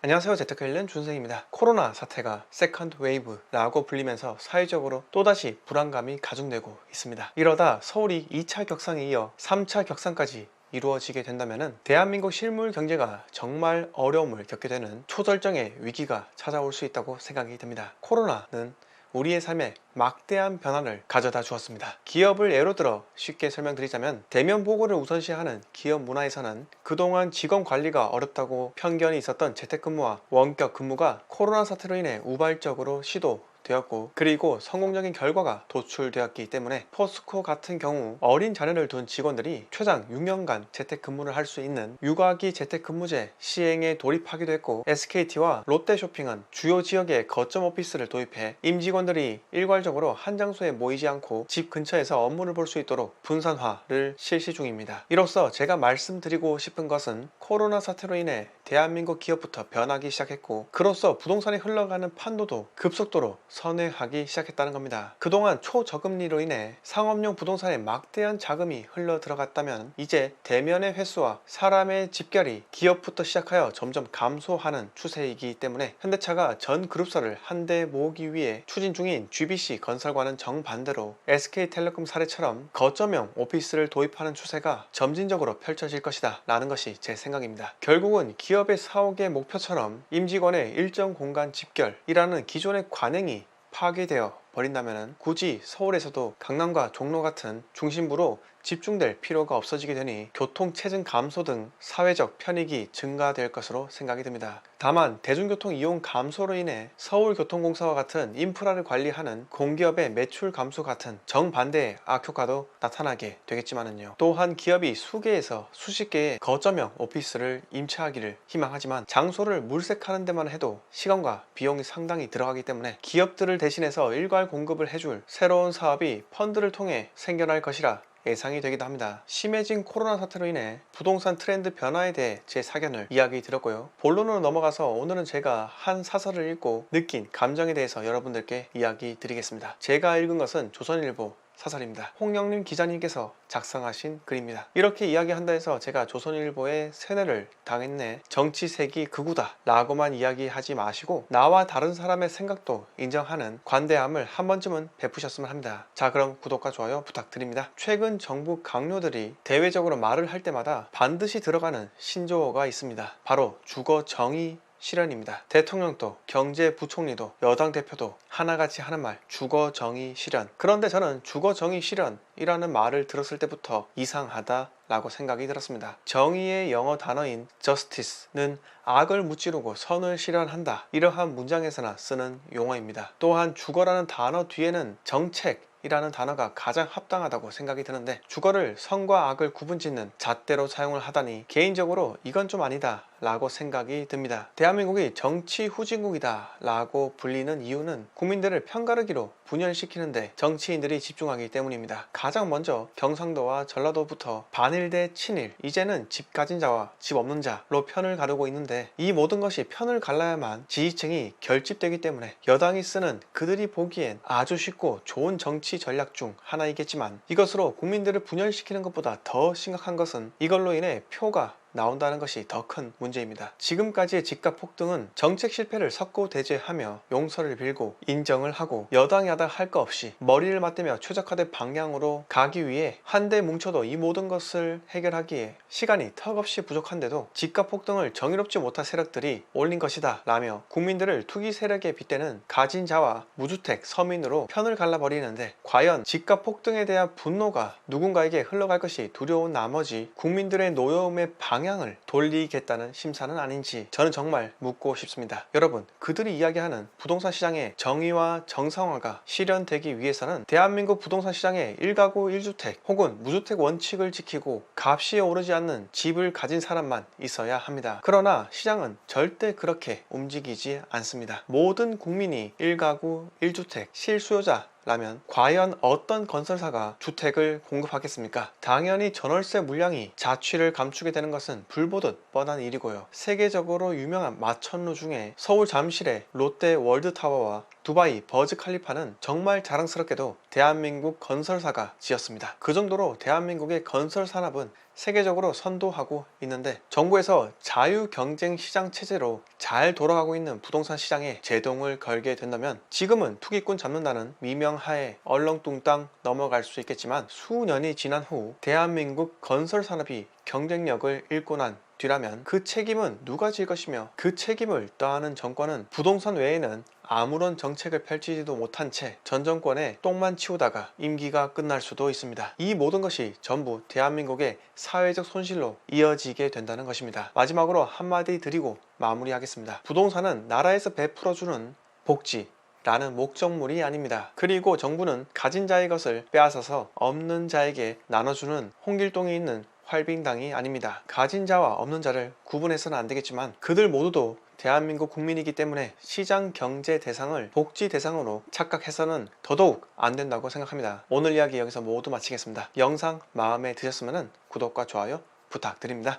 안녕하세요. 재테크일른 준생입니다. 코로나 사태가 세컨드 웨이브라고 불리면서 사회적으로 또다시 불안감이 가중되고 있습니다. 이러다 서울이 2차 격상에 이어 3차 격상까지 이루어지게 된다면 대한민국 실물 경제가 정말 어려움을 겪게 되는 초절정의 위기가 찾아올 수 있다고 생각이 듭니다. 코로나는 우리의 삶에 막대한 변화를 가져다 주었습니다. 기업을 예로 들어 쉽게 설명드리자면 대면 보고를 우선시하는 기업 문화에서는 그동안 직원 관리가 어렵다고 편견이 있었던 재택근무와 원격 근무가 코로나 사태로 인해 우발적으로 시도되었고, 그리고 성공적인 결과가 도출되었기 때문에 포스코 같은 경우 어린 자녀를 둔 직원들이 최장 6년간 재택근무를 할 수 있는 육아기 재택근무제 시행에 돌입하기도 했고, SKT와 롯데쇼핑은 주요 지역에 거점 오피스를 도입해 임직원들이 일괄적으로 한 장소에 모이지 않고 집 근처에서 업무를 볼 수 있도록 분산화를 실시 중입니다. 이로써 제가 말씀드리고 싶은 것은 코로나 사태로 인해 대한민국 기업부터 변하기 시작했고, 그로써 부동산이 흘러가는 판도도 급속도로 선회하기 시작했다는 겁니다. 그동안 초저금리로 인해 상업용 부동산에 막대한 자금이 흘러 들어갔다면 이제 대면의 횟수와 사람의 집결이 기업부터 시작하여 점점 감소하는 추세이기 때문에 현대차가 전 그룹사를 한데 모으기 위해 추진 중인 GBC 건설과는 정반대로 SK텔레콤 사례처럼 거점형 오피스를 도입하는 추세가 점진적으로 펼쳐질 것이다 라는 것이 제 생각입니다. 결국은 기업의 사옥의 목표처럼 임직원의 일정 공간 집결이라는 기존의 관행이 파괴되어 버린다면 굳이 서울에서도 강남과 종로 같은 중심부로 집중될 필요가 없어지게 되니 교통체증 감소 등 사회적 편익이 증가될 것으로 생각이 듭니다. 다만 대중교통 이용 감소로 인해 서울교통공사와 같은 인프라를 관리하는 공기업의 매출 감소 같은 정반대의 악효과도 나타나게 되겠지만요. 또한 기업이 수개에서 수십 개의 거점형 오피스를 임차하기를 희망하지만 장소를 물색하는 데만 해도 시간과 비용이 상당히 들어가기 때문에 기업들을 대신해서 일괄 공급을 해줄 새로운 사업이 펀드를 통해 생겨날 것이라 예상이 되기도 합니다. 심해진 코로나 사태로 인해 부동산 트렌드 변화에 대해 제 사견을 이야기 드렸고요. 본론으로 넘어가서 오늘은 제가 한 사설을 읽고 느낀 감정에 대해서 여러분들께 이야기 드리겠습니다. 제가 읽은 것은 조선일보 사설입니다. 홍영림 기자님께서 작성하신 글입니다. 이렇게 이야기한다 해서 제가 조선일보에 세뇌를 당했네, 정치색이 극우다 라고만 이야기하지 마시고 나와 다른 사람의 생각도 인정하는 관대함을 한 번쯤은 베푸셨으면 합니다. 자, 그럼 구독과 좋아요 부탁드립니다. 최근 정부 강요들이 대외적으로 말을 할 때마다 반드시 들어가는 신조어가 있습니다. 바로 주거 정의 실현입니다. 대통령도 경제부총리도 여당 대표도 하나같이 하는 말, 주거 정의 실현. 그런데 저는 주거 정의 실현이라는 말을 들었을 때부터 이상하다 라고 생각이 들었습니다. 정의의 영어 단어인 justice는 악을 무찌르고 선을 실현한다, 이러한 문장에서나 쓰는 용어입니다. 또한 주거라는 단어 뒤에는 정책 이라는 단어가 가장 합당하다고 생각이 드는데, 주거를 선과 악을 구분짓는 잣대로 사용을 하다니 개인적으로 이건 좀 아니다 라고 생각이 듭니다. 대한민국이 정치 후진국이다 라고 불리는 이유는 국민들을 편가르기로 분열시키는데 정치인들이 집중하기 때문입니다. 가장 먼저 경상도와 전라도부터 반일 대 친일, 이제는 집 가진 자와 집 없는 자로 편을 가르고 있는데, 이 모든 것이 편을 갈라야만 지지층이 결집되기 때문에 여당이 쓰는 그들이 보기엔 아주 쉽고 좋은 정치 전략 중 하나이겠지만, 이것으로 국민들을 분열시키는 것보다 더 심각한 것은 이걸로 인해 표가 나온다는 것이 더 큰 문제입니다. 지금까지의 집값 폭등은 정책 실패를 석고대죄하며 용서를 빌고 인정을 하고 여당 야당 할 거 없이 머리를 맞대며 최적화된 방향으로 가기 위해 한데 뭉쳐도 이 모든 것을 해결하기에 시간이 턱없이 부족한데도 집값 폭등을 정의롭지 못한 세력들이 올린 것이다 라며 국민들을 투기 세력에 빗대는 가진 자와 무주택 서민으로 편을 갈라버리는데, 과연 집값 폭등에 대한 분노가 누군가에게 흘러갈 것이 두려운 나머지 국민들의 노여움의 방향을 돌리겠다는 심사는 아닌지 저는 정말 묻고 싶습니다. 여러분, 그들이 이야기하는 부동산 시장의 정의와 정상화가 실현되기 위해서는 대한민국 부동산 시장의 1가구 1주택 혹은 무주택 원칙을 지키고 값이 오르지 않는 집을 가진 사람만 있어야 합니다. 그러나 시장은 절대 그렇게 움직이지 않습니다. 모든 국민이 1가구 1주택 실수요자 라면 과연 어떤 건설사가 주택을 공급하겠습니까? 당연히 전월세 물량이 자취를 감추게 되는 것은 불보듯 뻔한 일이고요. 세계적으로 유명한 마천루 중에 서울 잠실의 롯데 월드타워와 두바이 버즈 칼리파는 정말 자랑스럽게도 대한민국 건설사가 지었습니다. 그 정도로 대한민국의 건설 산업은 세계적으로 선도하고 있는데, 정부에서 자유 경쟁 시장 체제로 잘 돌아가고 있는 부동산 시장에 제동을 걸게 된다면 지금은 투기꾼 잡는다는 미명하에 얼렁뚱땅 넘어갈 수 있겠지만, 수년이 지난 후 대한민국 건설 산업이 경쟁력을 잃고 난 뒤라면 그 책임은 누가 질 것이며, 그 책임을 떠안은 정권은 부동산 외에는 아무런 정책을 펼치지도 못한 채 전 정권에 똥만 치우다가 임기가 끝날 수도 있습니다. 이 모든 것이 전부 대한민국의 사회적 손실로 이어지게 된다는 것입니다. 마지막으로 한마디 드리고 마무리하겠습니다. 부동산은 나라에서 베풀어주는 복지라는 목적물이 아닙니다. 그리고 정부는 가진 자의 것을 빼앗아서 없는 자에게 나눠주는 홍길동에 있는 활빙당이 아닙니다. 가진 자와 없는 자를 구분해서는 안 되겠지만, 그들 모두도 대한민국 국민이기 때문에 시장 경제 대상을 복지 대상으로 착각해서는 더더욱 안 된다고 생각합니다. 오늘 이야기 여기서 모두 마치겠습니다. 영상 마음에 드셨으면 구독과 좋아요 부탁드립니다.